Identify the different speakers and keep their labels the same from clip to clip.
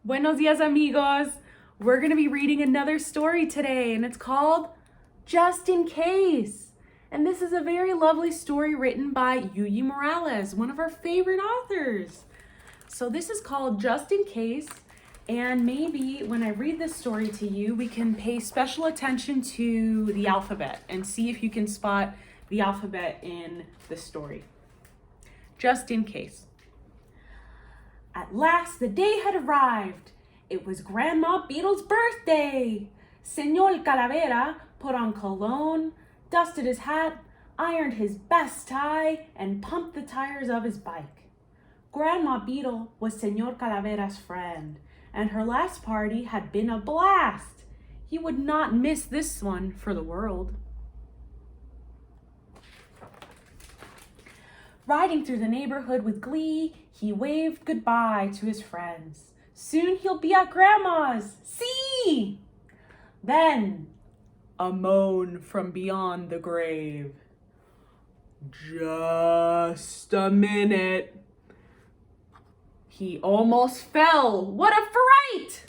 Speaker 1: Buenos dias, amigos. We're going to be reading another story today, and it's called Just in Case. And this is a very lovely story written by Yuyi Morales, one of our favorite authors. So this is called Just in Case, and maybe when I read this story to you, we can pay special attention to the alphabet and see if you can spot the alphabet in the story. Just in case. At last, the day had arrived. It was Grandma Beetle's birthday. Señor Calavera put on cologne, dusted his hat, ironed his best tie, and pumped the tires of his bike. Grandma Beetle was Señor Calavera's friend, and her last party had been a blast. He would not miss this one for the world. Riding through the neighborhood with glee, he waved goodbye to his friends. Soon he'll be at Grandma's. See! Then, a moan from beyond the grave. Just a minute. He almost fell. What a fright!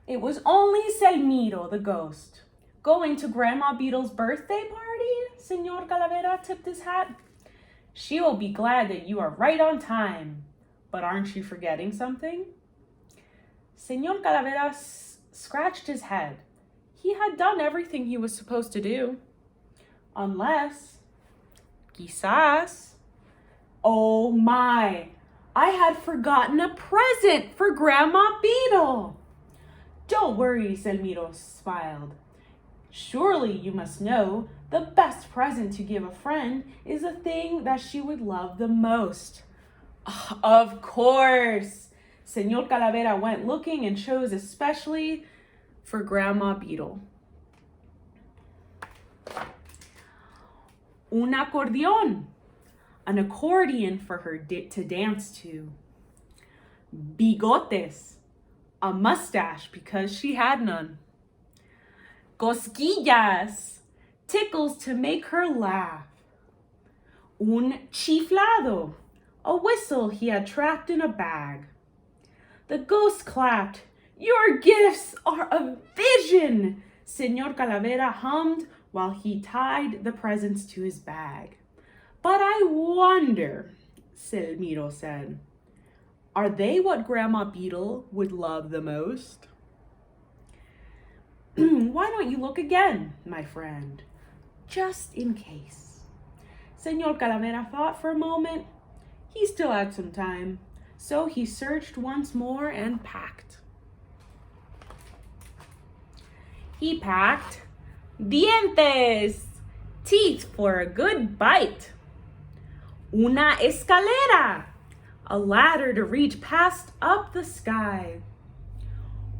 Speaker 1: It was only Selmiro, the ghost. Going to Grandma Beetle's birthday party? Señor Calavera tipped his hat. She will be glad that you are right on time. But aren't you forgetting something? Señor Calavera scratched his head. He had done everything he was supposed to do. Unless, quizás. Oh my, I had forgotten a present for Grandma Beetle. Don't worry, Selmiro smiled. Surely you must know the best present to give a friend is a thing that she would love the most. Of course. Señor Calavera went looking and chose especially for Grandma Beetle. Un acordeón, an accordion for her to dance to. Bigotes, a mustache because she had none. Cosquillas, tickles to make her laugh. Un chiflado, a whistle he had trapped in a bag. The ghost clapped. Your gifts are a vision, Señor Calavera hummed while he tied the presents to his bag. But I wonder, Selmiro said, are they what Grandma Beetle would love the most? Why don't you look again, my friend, just in case? Señor Calavera thought for a moment. He still had some time, so he searched once more and packed. He packed dientes, teeth for a good bite. Una escalera, a ladder to reach past up the sky.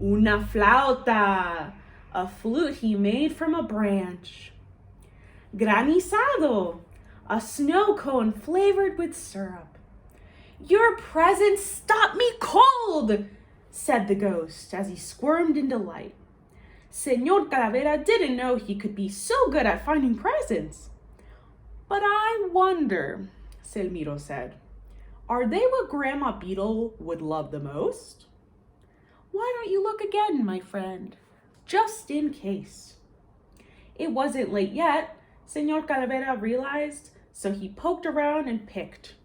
Speaker 1: Una flauta, a flute he made from a branch. Granizado, a snow cone flavored with syrup. Your presents stop me cold, said the ghost as he squirmed into light. Señor Calavera didn't know he could be so good at finding presents. But I wonder, Selmiro said, are they what Grandma Beetle would love the most? Why don't you look again, my friend, just in case? It wasn't late yet, Señor Calavera realized, so he poked around and picked.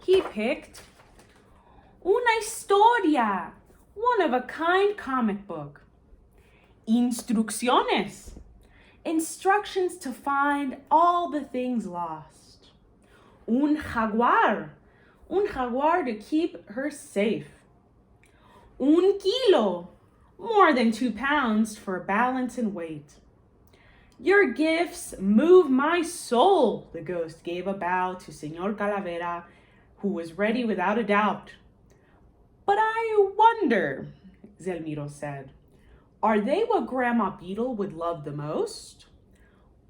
Speaker 1: He picked Una Historia, one-of-a-kind comic book. Instrucciones, instructions to find all the things lost. Un jaguar to keep her safe. Un kilo, more than 2 pounds for balance and weight. Your gifts move my soul, the ghost gave a bow to Señor Calavera, who was ready without a doubt. But I wonder, Selmiro said, are they what Grandma Beetle would love the most?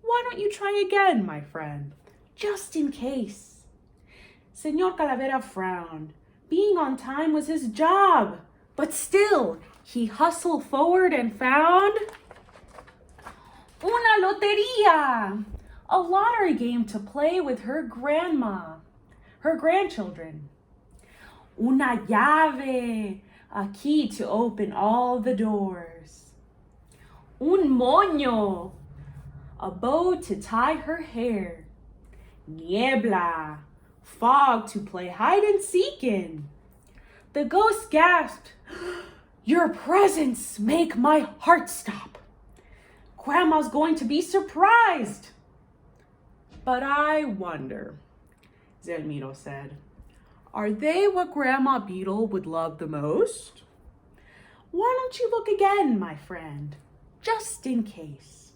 Speaker 1: Why don't you try again, my friend, just in case? Señor Calavera frowned. Being on time was his job, but still, he hustled forward and found Una loteria, a lottery game to play with her grandchildren. Una llave, a key to open all the doors. Un moño, a bow to tie her hair. Niebla, fog to play hide and seek in. The ghost gasped, "Your presence make my heart stop. Grandma's going to be surprised." "But I wonder," Zelmiro said, "are they what Grandma Beetle would love the most? Why don't you look again, my friend, just in case?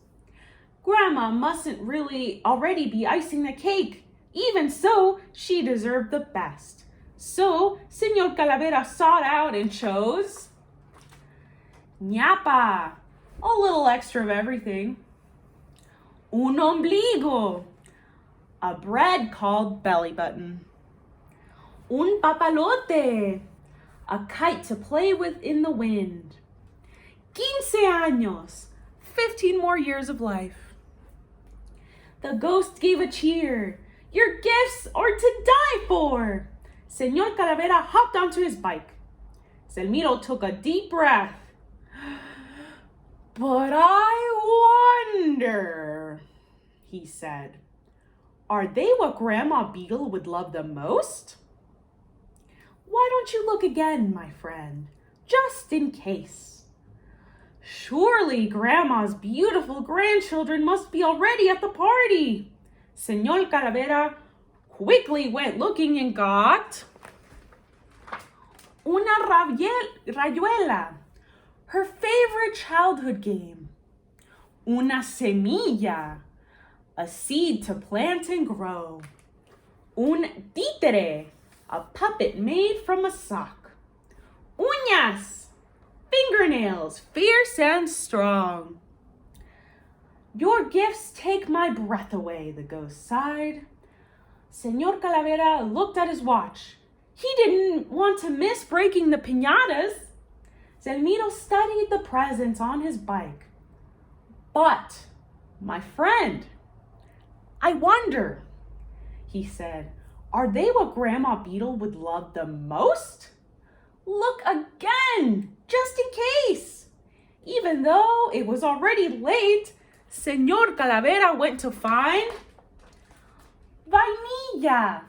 Speaker 1: Grandma mustn't really already be icing the cake. Even so, she deserved the best. So, Señor Calavera sought out and chose ñapa, a little extra of everything. Un ombligo, a bread called belly button. Un papalote, a kite to play with in the wind. 15 años, 15 more years of life." The ghost gave a cheer. "Your gifts are to die for." Señor Calavera hopped onto his bike. Zelmiro took a deep breath. "But I wonder," he said, "are they what Grandma Beetle would love the most? Why don't you look again, my friend, just in case? Surely Grandma's beautiful grandchildren must be already at the party." Señor Calavera quickly went looking and got una rayuela, her favorite childhood game. Una semilla, a seed to plant and grow. Un títere, a puppet made from a sock. Uñas, fingernails, fierce and strong. "Your gifts take my breath away," the ghost sighed. Señor Calavera looked at his watch. He didn't want to miss breaking the piñatas. Zelmiro studied the presents on his bike. "But, my friend, I wonder," he said, "are they what Grandma Beetle would love the most? Look again, just in case." Even though it was already late, Señor Calavera went to find vainilla,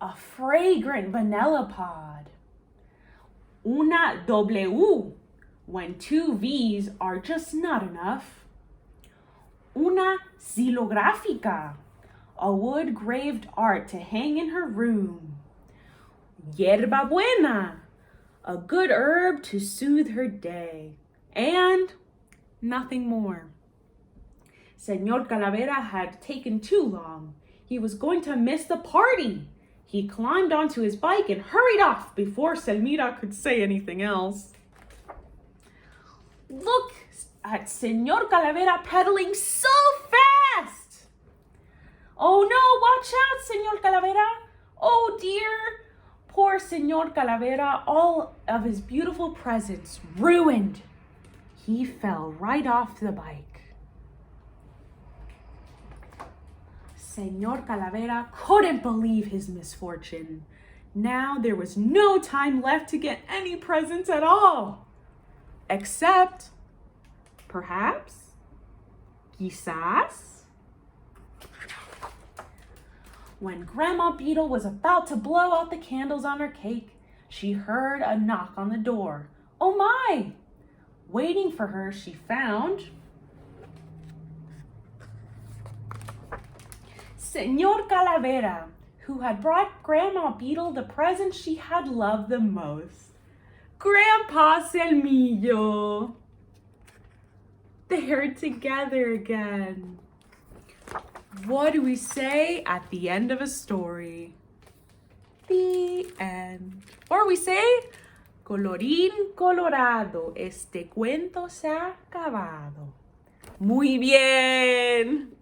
Speaker 1: a fragrant vanilla pod. Una W, when two V's are just not enough. Una xilográfica, a wood-graved art to hang in her room. Hierba buena, a good herb to soothe her day. And nothing more. Señor Calavera had taken too long. He was going to miss the party. He climbed onto his bike and hurried off before Zelmiro could say anything else. Look at Señor Calavera pedaling so fast. "Oh no, watch out, Señor Calavera. Oh dear." Poor Señor Calavera, all of his beautiful presents ruined. He fell right off the bike. Señor Calavera couldn't believe his misfortune. Now there was no time left to get any presents at all. Except, perhaps, quizás. When Grandma Beetle was about to blow out the candles on her cake, she heard a knock on the door. Oh my! Waiting for her, she found Señor Calavera, who had brought Grandma Beetle the present she had loved the most. Grandpa Zelmiro. They're together again. What do we say at the end of a story? The end. Or we say, colorín colorado, este cuento se ha acabado. Muy bien.